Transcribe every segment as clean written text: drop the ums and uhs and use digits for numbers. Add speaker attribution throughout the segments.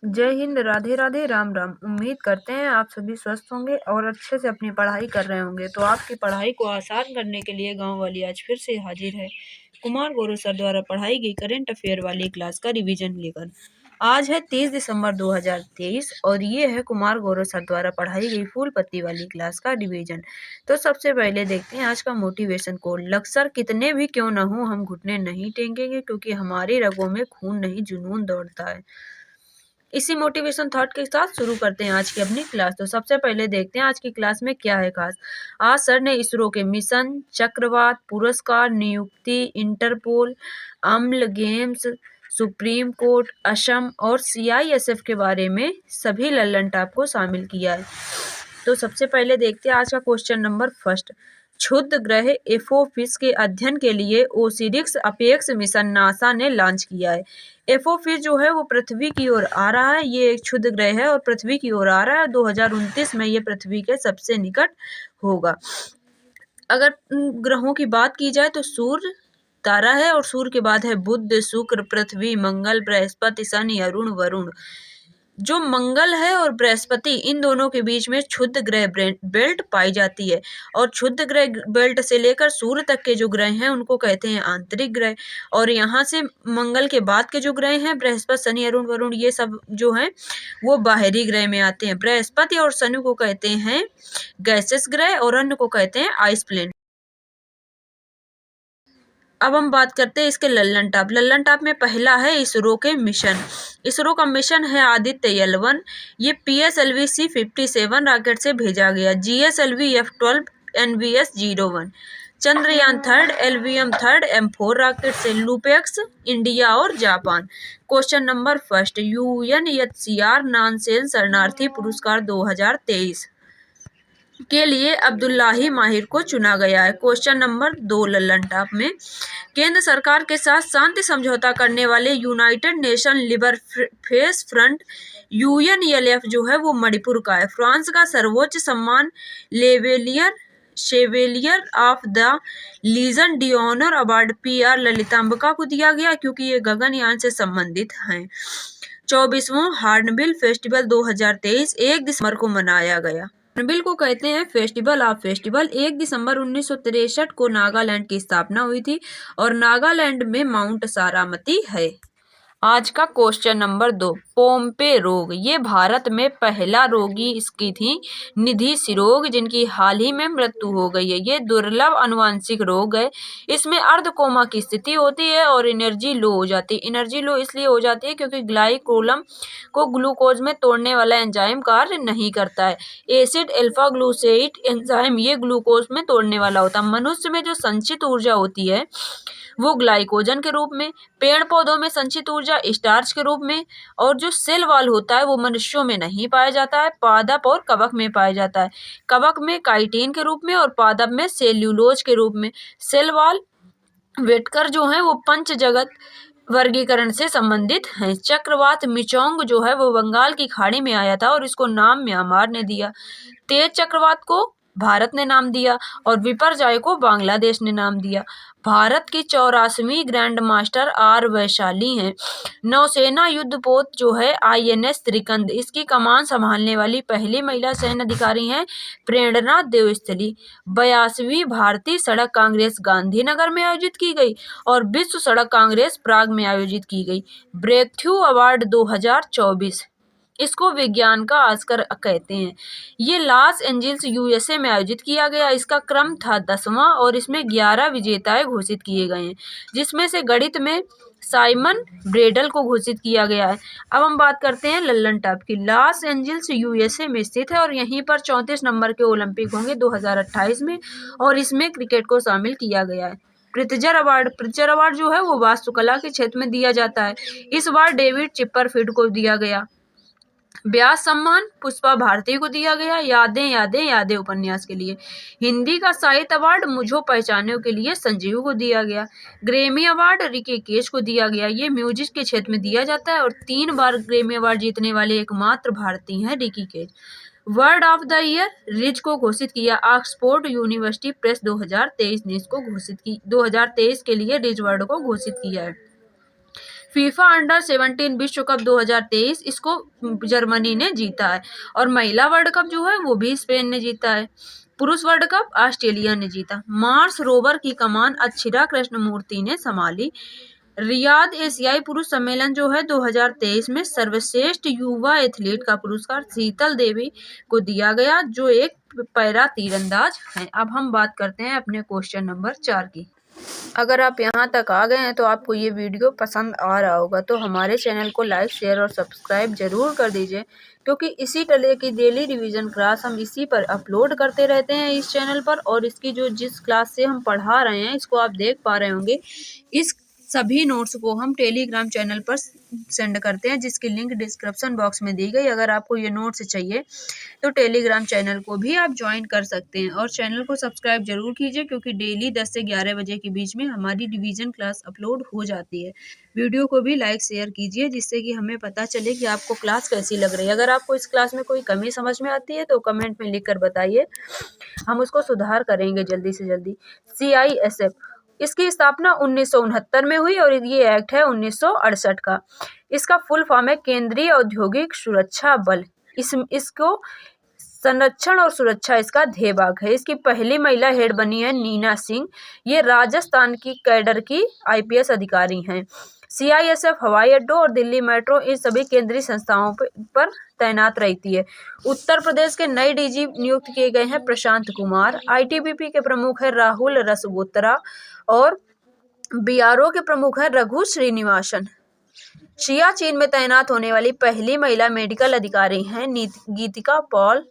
Speaker 1: जय हिंद, राधे राधे, राम राम। उम्मीद करते हैं आप सभी स्वस्थ होंगे और अच्छे से अपनी पढ़ाई कर रहे होंगे। तो आपकी पढ़ाई को आसान करने के लिए गांव वाली आज फिर से हाजिर है कुमार गौरव सर द्वारा पढ़ाई गई करंट अफेयर वाली क्लास का रिवीजन लेकर। आज है 30 दिसंबर 2023 और ये है कुमार गौरव सर द्वारा पढ़ाई गई फूल पत्ती वाली क्लास का रिवीजन। तो सबसे पहले देखते हैं आज का मोटिवेशन कोड। लक्सर कितने भी क्यों न हो, हम घुटने नहीं टेकेंगे क्योंकि हमारी रगों में खून नहीं जुनून दौड़ता है। इसी मोटिवेशन थॉट के साथ शुरू करते हैं आज की अपनी क्लास। तो सबसे पहले देखते हैं आज की क्लास में क्या है खास। आज सर ने इसरो के मिशन, चक्रवात, पुरस्कार, नियुक्ति, इंटरपोल, अम्ल गेम्स, सुप्रीम कोर्ट, असम और CISF के बारे में सभी लल्लन टॉप को शामिल किया है। तो सबसे पहले देखते हैं आज का क्वेश्चन नंबर फर्स्ट। क्षुद्र ग्रह एफोफिस के अध्ययन के लिए ओसिरिस अपेक्स मिशन नासा ने लॉन्च किया है। एफोफिस जो है वो पृथ्वी की ओर आ रहा है। ये एक क्षुद्र ग्रह है और पृथ्वी की ओर आ रहा है। 2029 में ये पृथ्वी के सबसे निकट होगा। अगर ग्रहों की बात की जाए तो सूर्य तारा है और सूर्य के बाद है बुध, शुक्र, पृथ्वी, मंगल, बृहस्पति, शनि, अरुण, वरुण। जो मंगल है और बृहस्पति, इन दोनों के बीच में क्षुद्र ग्रह बेल्ट पाई जाती है और क्षुद्र ग्रह बेल्ट से लेकर सूर्य तक के जो ग्रह हैं उनको कहते हैं आंतरिक ग्रह। और यहाँ से मंगल के बाद के जो ग्रह हैं बृहस्पति, शनि, अरुण, वरुण, ये सब जो हैं वो बाहरी ग्रह में आते हैं। बृहस्पति और शनि को कहते हैं गैसेस ग्रह और अन्य को कहते हैं आइस प्लेनेट। अब हम बात करते हैं इसके लल्लन टॉप। लल्लन टॉप में पहला है इसरो के मिशन। इसरो का मिशन है आदित्य L1। ये PSLV C57 रॉकेट से भेजा गया। GSLV F12 NVS 01। Chandrayaan third, LVM third, M4 rocket से। लूपेक्स इंडिया और Japan. Question number first. UNHCR Nansen शरणार्थी पुरस्कार 2023 के लिए अब्दुल्लाही माहिर को चुना गया है। क्वेश्चन नंबर 2 लल्लन टॉप में। केंद्र सरकार के साथ शांति समझौता करने वाले United nation liberation front UNLF जो है वो मणिपुर का है। फ्रांस का सर्वोच्च सम्मान chevalier of the legion d'Honneur award PR Lalithambika को दिया गया क्योंकि ये गगनयान से संबंधित हैं। 24वां हॉर्नबिल फेस्टिवल 2023 1 दिसंबर को मनाया गया। हॉर्नबिल को कहते हैं फेस्टिवल ऑफ फेस्टिवल। 1 दिसंबर 1963 को नागालैंड की स्थापना हुई थी और नागालैंड में माउंट सारामती है। आज का क्वेश्चन नंबर 2। पोम्पे रोग, ये भारत में पहला रोगी इसकी थी निधि सिरोग, जिनकी हाल ही में मृत्यु हो गई है। ये दुर्लभ अनुवांशिक रोग है। इसमें अर्ध कोमा की स्थिति होती है और एनर्जी लो हो जाती है। एनर्जी लो इसलिए हो जाती है क्योंकि ग्लाइकोलम को ग्लूकोज में तोड़ने वाला एंजाइम कार्य नहीं करता है। एसिड अल्फा ग्लूसेट एंजाइम ये ग्लूकोज में तोड़ने वाला होता है। मनुष्य में जो संचित ऊर्जा होती है वो ग्लाइकोजन के रूप में, पेड़ पौधों में संचित ऊर्जा स्टार्च के रूप में, और जो सेल वॉल होता है वो मनुष्यों में नहीं पाया जाता है, पादप और कवक में पाया जाता है। कवक में काइटिन के रूप में और पादप में सेल्यूलोज के रूप में। सेल वॉल वेटकर जो है वो पंच जगत वर्गीकरण से संबंधित हैं। चक्रवात मिचोंग जो है वो बंगाल की खाड़ी में आया था और इसको नाम म्यांमार ने दिया। तेज चक्रवात को भारत ने नाम दिया और विपर्जय को बांग्लादेश ने नाम दिया। भारत की 84वीं ग्रैंड मास्टर R वैशाली हैं। नौसेना युद्धपोत जो है INS त्रिकंद, इसकी कमान संभालने वाली पहली महिला सैन्य अधिकारी हैं प्रेरणा देवस्थली। 82वीं भारतीय सड़क कांग्रेस गांधीनगर में आयोजित की गई और विश्व सड़क कांग्रेस प्राग में आयोजित की गई। ब्रेक थ्रू अवार्ड 2024, इसको विज्ञान का ऑस्कर कहते हैं। ये लॉस एंजल्स USA में आयोजित किया गया। इसका क्रम था 10वां और इसमें 11 विजेताएं घोषित किए गए हैं, जिसमें से गणित में साइमन ब्रेडल को घोषित किया गया है। अब हम बात करते हैं लल्लन टॉप की। लॉस एंजल्स USA में स्थित है और यहीं पर 34 नंबर के ओलंपिक होंगे 2028 में और इसमें क्रिकेट को शामिल किया गया है। प्रित्जर अवार्ड जो है वो वास्तुकला के क्षेत्र में दिया जाता है। इस बार डेविड चिपरफील्ड को दिया गया। व्यास सम्मान पुष्पा भारती को दिया गया यादें यादें यादें उपन्यास के लिए। हिंदी का साहित्य अवार्ड मुझो पहचाने के लिए संजीव को दिया गया। ग्रैमी अवार्ड रिकी केश को दिया गया। ये म्यूजिक के क्षेत्र में दिया जाता है और 3 बार ग्रैमी अवार्ड जीतने वाले एकमात्र भारतीय हैं Ricky Kej. Word of the year rizz को घोषित किया ऑक्सफोर्ड यूनिवर्सिटी प्रेस 2023 ने इसको घोषित की। 2023 के लिए रिज वर्ड को घोषित किया है। फीफा अंडर-17 विश्व कप 2023 इसको जर्मनी ने जीता है। और महिला वर्ल्ड कप जो है वो भी स्पेन ने जीता है। पुरुष वर्ल्ड कप ऑस्ट्रेलिया ने जीता। मार्स रोवर की कमान अक्षिरा कृष्णमूर्ति ने संभाली। रियाद एशियाई पुरुष सम्मेलन जो है 2023 में सर्वश्रेष्ठ युवा एथलीट का पुरस्कार शीतल देवी को दिया गया, जो एक पैरा तीरंदाज हैं। अब हम बात करते हैं अपने क्वेश्चन नंबर 4 की। अगर आप यहाँ तक आ गए हैं तो आपको ये वीडियो पसंद आ रहा होगा, तो हमारे चैनल को लाइक, शेयर और सब्सक्राइब जरूर कर दीजिए, क्योंकि इसी तरह की डेली रिवीजन क्लास हम इसी पर अपलोड करते रहते हैं इस चैनल पर। और इसकी जिस क्लास से हम पढ़ा रहे हैं, इसको आप देख पा रहे होंगे, इस सभी नोट्स को हम टेलीग्राम चैनल पर सेंड करते हैं, जिसकी लिंक डिस्क्रिप्शन बॉक्स में दी गई। अगर आपको ये नोट्स चाहिए तो टेलीग्राम चैनल को भी आप ज्वाइन कर सकते हैं। और चैनल को सब्सक्राइब जरूर कीजिए, क्योंकि डेली 10 से 11 बजे के बीच में हमारी रिवीजन क्लास अपलोड हो जाती है। वीडियो को भी लाइक शेयर कीजिए, जिससे कि हमें पता चले कि आपको क्लास कैसी लग रही है। अगर आपको इस क्लास में कोई कमी समझ में आती है तो कमेंट में लिख कर बताइए, हम उसको सुधार करेंगे जल्दी से जल्दी। CISF इसकी स्थापना 1969 में हुई और ये एक्ट है 1968 का। इसका फुल फॉर्म है केंद्रीय औद्योगिक सुरक्षा बल। इसको संरक्षण और सुरक्षा इसका ध्येय भाग है। इसकी पहली महिला हेड बनी है नीना सिंह। ये राजस्थान की कैडर की IPS अधिकारी हैं। CISF हवाई अड्डों और दिल्ली मेट्रो इन सभी केंद्रीय संस्थाओं पर तैनात रहती है। उत्तर प्रदेश के नए DG नियुक्त किए गए हैं प्रशांत कुमार। ITBP के प्रमुख है राहुल रसगोत्रा और BRO के प्रमुख है रघु श्रीनिवासन। सियाचिन में तैनात होने वाली पहली महिला मेडिकल अधिकारी हैं गीतिका पॉल।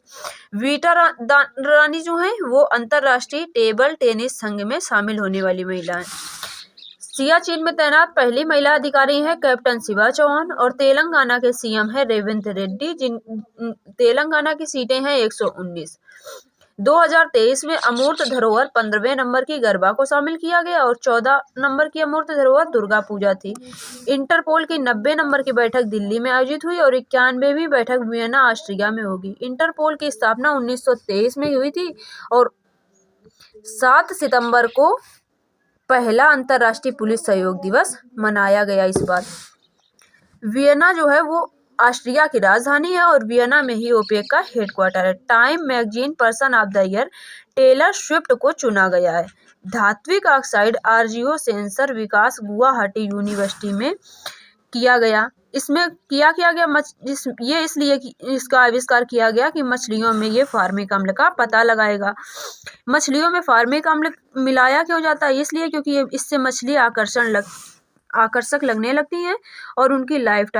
Speaker 1: वीटा रानी जो हैं वो अंतर्राष्ट्रीय टेबल टेनिस संघ में शामिल होने वाली महिला हैं। सियाचिन में तैनात पहली महिला अधिकारी हैं कैप्टन शिवा चौहान। और तेलंगाना के CM है रेवंत रेड्डी, तेलंगाना की सीटें हैं 119। 2023 में अमूर्त धरोहर 15वें नंबर की गरबा को शामिल किया गया और 14 नंबर की अमूर्त धरोहर दुर्गा पूजा थी। इंटरपोल की 90 नंबर की बैठक दिल्ली में आयोजित हुई और 91वीं बैठक वियना ऑस्ट्रिया में होगी। इंटरपोल की स्थापना 1923 में हुई थी और 7 सितंबर को पहला अंतर्राष्ट्रीय पुलिस सहयोग दिवस मनाया गया इस बार। वियना जो है वो ऑस्ट्रिया की राजधानी है और वियना में ही OPEC का हेडक्वार्टर है। Time magazine person of the year Taylor Swift को चुना गया है। धात्विक ऑक्साइड RGO सेंसर विकास गुवाहाटी यूनिवर्सिटी में किया गया। इसमें किया गया ये इसलिए इसका आविष्कार किया गया कि मछलियों में ये फार्मिक अम्ल का पता लगाएगा। मछलियों में फार्मिक अम्ल मिलाया क्यों जाता है? इसलिए क्योंकि इससे मछली आकर्षक लगने लगती हैं और उनकी लाइफ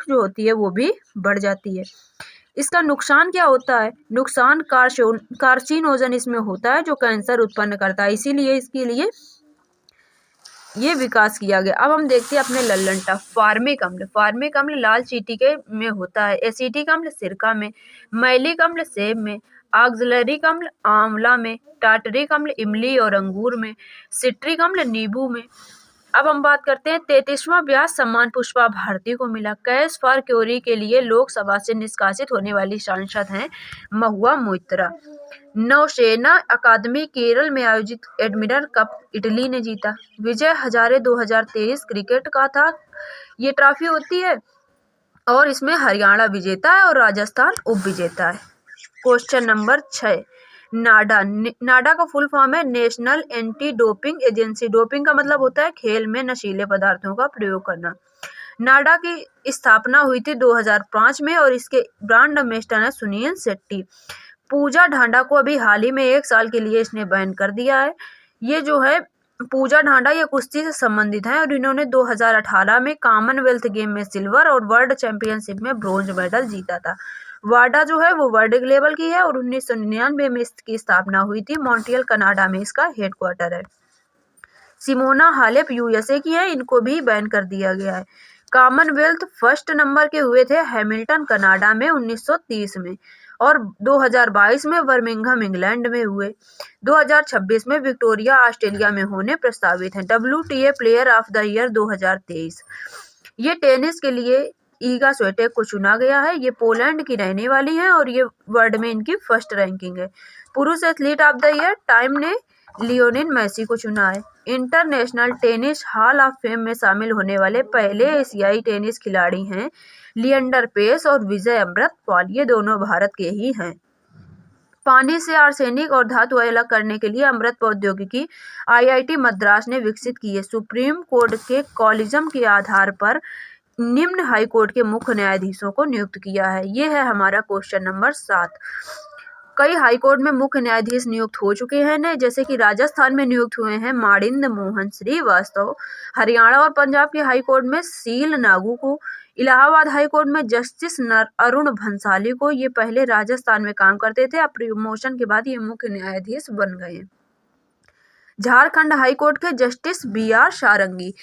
Speaker 1: जो होती है वो भी बढ़ जाती है। इसका नुकसान क्या होता है? नुकसान कार्सिनोजन इसमें होता है जो कैंसर उत्पन्न करता है, इसीलिए इसके लिए ये विकास किया गया। अब हम देखते हैं अपने लल्लनटा फार्मिक अम्ल लाल चींटी के में होता है। एसिटिक अम्ल सिरका में, मैलिक अम्ल सेब में, ऑक्सैलिक अम्ल आंवला में, टार्टरिक अम्ल इमली और अंगूर में, सिट्रिक अम्ल नींबू में। अब हम बात करते हैं 33वां व्यास सम्मान पुष्पा भारती को मिला। कैश फॉर क्यूरी के लिए लोकसभा से निष्कासित होने वाली सांसद हैं महुआ मोइत्रा। नौसेना अकादमी केरल में आयोजित एडमिरल कप इटली ने जीता। विजय हजारे 2023 क्रिकेट का था ये ट्रॉफी होती है और इसमें हरियाणा विजेता है और राजस्थान उप विजेता है। क्वेश्चन नंबर 6 नाडा का फुल फॉर्म है national anti doping agency. Doping का मतलब होता है खेल में नशीले पदार्थों का प्रयोग करना। नाडा की स्थापना हुई थी 2005 में और इसके ब्रांड एम्बेसडर है सुनील शेट्टी। पूजा ढांडा को अभी हाल ही में 1 साल के लिए इसने बैन कर दिया है। ये जो है पूजा ढांडा ये कुश्ती से संबंधित है और इन्होंने 2018 में कॉमनवेल्थ गेम में सिल्वर और वर्ल्ड चैंपियनशिप में ब्रोंज मेडल जीता था। वाडा जो है वो वर्ल्ड लेवल की है और 1999 में इसकी स्थापना हुई थी। मॉन्ट्रियल कनाडा में इसका हेडक्वार्टर है। सिमोना हालेप USA की है, इनको भी बैन कर दिया गया है। कॉमनवेल्थ फर्स्ट नंबर के हुए थे हैमिल्टन कनाडा में 1930 में और 2022 में बर्मिंघम इंग्लैंड में हुए। 2026 में विक्टोरिया ऑस्ट्रेलिया में होने प्रस्तावित हैं। WTA player of the year 2023। ये टेनिस के लिए ईगा स्विएटेक को चुना गया है। ये पोलैंड की रहने वाली हैं और ये वर्ल्ड में इनकी फर्स्ट रैंकिंग है। पुरुष athlete of the year time ने लियोनेल मेसी को चुना है। International tennis hall of fame में शामिल होने वाले पहले एशियाई टेनिस खिलाड़ी हैं लिएंडर पेस और विजय अमृतपाल। ये दोनों भारत के ही हैं। पानी से आर्सेनिक और धातु अलग करने के लिए अमृत प्रौद्योगिकी आईआईटी मद्रास ने विकसित की है। सुप्रीम कोर्ट के कॉलिजम के आधार पर निम्न हाई कोर्ट के मुख्य न्यायाधीशों को नियुक्त किया है। ये है हमारा क्वेश्चन नंबर 7। कई हाई कोर्ट में मुख्य न्यायाधीश नियुक्त हो चुके हैं न, जैसे कि राजस्थान में नियुक्त हुए हैं माणिंद मोहन श्रीवास्तव, हरियाणा और पंजाब के हाई कोर्ट में सील नागू को, इलाहाबाद हाई कोर्ट में जस्टिस अरुण भंसाली को। ये पहले राजस्थान में काम करते थे, अब प्रमोशन के बाद ये मुख्य न्यायाधीश बन गए। झारखंड हाई कोर्ट के जस्टिस BR सारंगी।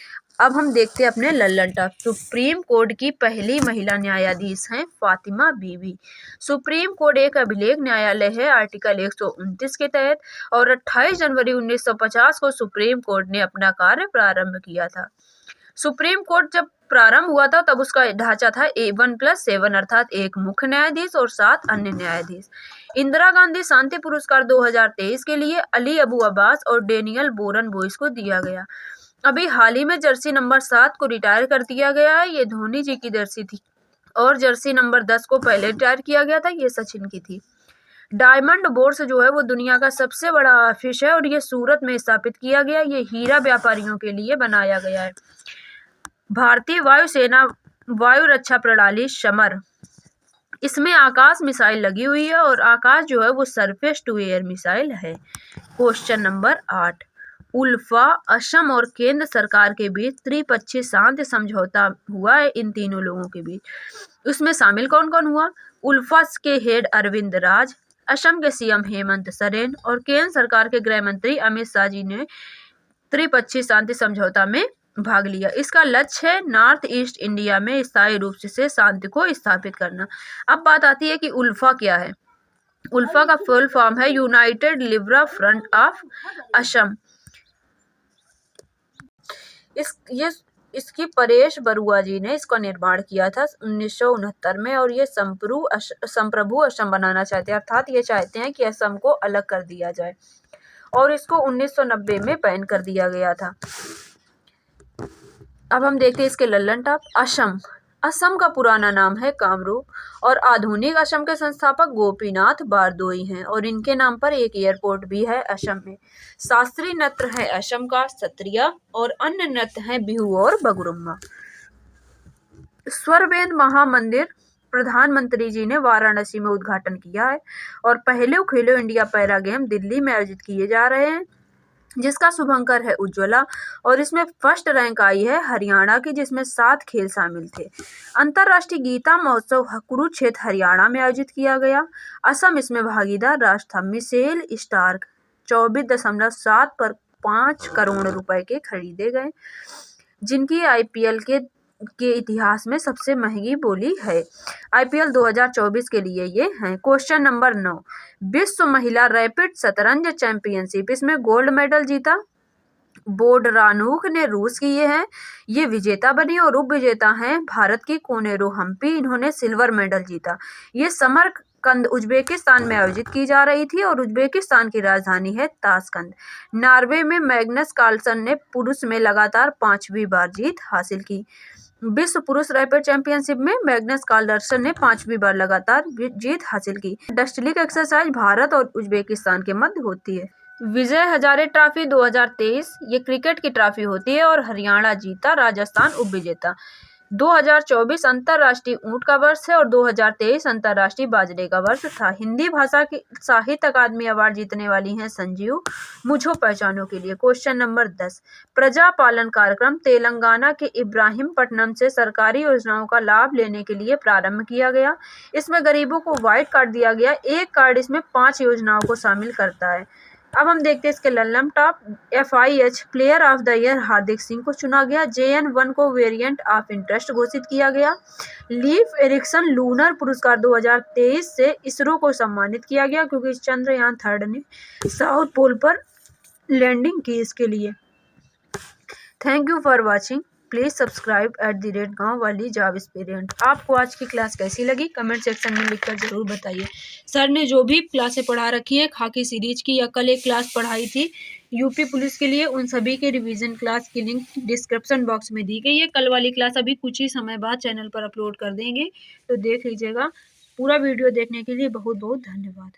Speaker 1: अब हम देखते हैं अपने लल्लन टॉप। सुप्रीम कोर्ट की पहली महिला न्यायाधीश हैं फातिमा बीबी। सुप्रीम कोर्ट एक अभिलेख न्यायालय है आर्टिकल 129 के तहत, और 28 जनवरी 1950 को सुप्रीम कोर्ट ने अपना कार्य प्रारंभ किया था। सुप्रीम कोर्ट जब प्रारंभ हुआ था तब उसका ढांचा था 1+7 अर्थात एक मुख्य न्यायाधीश और 7 अन्य न्यायाधीश। इंदिरा गांधी शांति पुरस्कार 2023 के लिए अली अबू अब्बास और डेनियल बोरन बोइस को दिया गया। अभी हाल ही में जर्सी नंबर 7 को रिटायर कर दिया गया है, ये धोनी जी की जर्सी थी, और जर्सी नंबर 10 को पहले रिटायर किया गया था, ये सचिन की थी। डायमंड बोर्स जो है वो दुनिया का सबसे बड़ा ऑफिस है और ये सूरत में स्थापित किया गया। ये हीरा व्यापारियों के लिए बनाया गया है। भारतीय वायुसेना वायु रक्षा प्रणाली समर, इसमें आकाश मिसाइल लगी हुई है और आकाश जो है वो सरफेस टू एयर मिसाइल है। Question number 8। उल्फा असम और केंद्र सरकार के बीच त्रिपक्षीय शांति समझौता हुआ है इन तीनों लोगों के बीच। उसमें शामिल कौन कौन हुआ? उल्फा के हेड अरविंद राज, असम के CM हेमंत सोरेन और केंद्र सरकार के गृह मंत्री अमित शाह जी ने त्रिपक्षीय शांति समझौता में भाग लिया। इसका लक्ष्य है नॉर्थ ईस्ट इंडिया में स्थायी रूप से शांति को स्थापित करना। अब बात आती है कि उल्फा क्या है। उल्फा का फुल फॉर्म है United liberal front of Assam. इसकी परेश बरुआ जी ने इसका निर्माण किया था 1969 में, और ये संप्रभु असम बनाना चाहते हैं, अर्थात ये चाहते हैं कि असम को अलग कर दिया जाए, और इसको 1990 में बैन कर दिया गया था। अब हम देखते हैं इसके लल्लन टॉप। असम, असम का पुराना नाम है कामरूप और आधुनिक असम के संस्थापक गोपीनाथ बारदोई हैं, और इनके नाम पर एक एयरपोर्ट भी है असम में। शास्त्रीय नृत्य है असम का सत्रिया, और अन्य नृत्य हैं बिहू और बगरुम्बा। स्वरवेद महामंदिर प्रधानमंत्री जी ने वाराणसी में उद्घाटन किया है, और पहले खेलो इंडिया पैरा गेम दिल्ली में आयोजित किए जा रहे हैं, जिसका शुभंकर है उज्ज्वला, और इसमें फर्स्ट रैंक आई है हरियाणा की, जिसमें 7 खेल शामिल थे। अंतर्राष्ट्रीय गीता महोत्सव कुरुक्षेत्र हरियाणा में आयोजित किया गया। असम इसमें भागीदार राष्ट्र था। मिशेल स्टार्क 24.7 पर 5 करोड़ रुपए के खरीदे गए, जिनकी IPL के इतिहास में सबसे महंगी बोली है। IPL 2024 के लिए ये हैं। Question number 9। विश्व महिला रैपिड शतरंज चैंपियनशिप, इसमें गोल्ड मेडल जीता बोडरानुक ने रूस की ये विजेता बनी, और उप विजेता हैं भारत की कोनेरो हम्पी, इन्होंने सिल्वर मेडल जीता। ये समरकंद उज्बेकिस्तान में आयोजित की जा रही थी, और उज्बेकिस्तान की राजधानी है ताशकंद। नॉर्वे में मैग्नस कार्लसन ने पुरुष में लगातार 5वीं बार जीत हासिल की। विश्व पुरुष रैपिड चैंपियनशिप में मैग्नस कार्लसन ने 5वीं बार लगातार जीत हासिल की। डस्टलीग एक्सरसाइज भारत और उज्बेकिस्तान के मध्य होती है। विजय हजारे ट्रॉफी 2023 ये क्रिकेट की ट्रॉफी होती है, और हरियाणा जीता, राजस्थान उप विजेता। 2024 अंतर्राष्ट्रीय ऊंट का वर्ष है, और 2023 अंतर्राष्ट्रीय बाजरे का वर्ष था। हिंदी भाषा की साहित्य अकादमी अवार्ड जीतने वाली हैं संजीव मुझो पहचानों के लिए। Question number 10। प्रजा पालन कार्यक्रम तेलंगाना के इब्राहिमपट्टनम से सरकारी योजनाओं का लाभ लेने के लिए प्रारंभ किया गया। इसमें गरीबों को व्हाइट कार्ड दिया गया। एक कार्ड इसमें 5 योजनाओं को शामिल करता है। अब हम देखते हैं इसके Lallantop. FIH player of the year Hardik Singh को चुना गया। JN1 को वेरिएंट ऑफ इंटरेस्ट घोषित किया गया। लीफ एरिक्सन लूनर पुरस्कार 2023 से इसरो को सम्मानित किया गया, क्योंकि चंद्रयान 3 ने साउथ पोल पर लैंडिंग की इसके लिए। Thank you for watching. Please subscribe @गाँव वाली जॉब एस्पिरेंट। आपको आज की क्लास कैसी लगी कमेंट सेक्शन में लिखकर ज़रूर बताइए। सर ने जो भी क्लासें पढ़ा रखी हैं खाकी सीरीज की, या कल एक क्लास पढ़ाई थी यूपी पुलिस के लिए उन सभी के रिवीजन क्लास की लिंक डिस्क्रिप्शन बॉक्स में दी गई है। कल वाली क्लास अभी कुछ ही समय बाद चैनल पर अपलोड कर देंगे, तो देख लीजिएगा। पूरा वीडियो देखने के लिए बहुत बहुत धन्यवाद।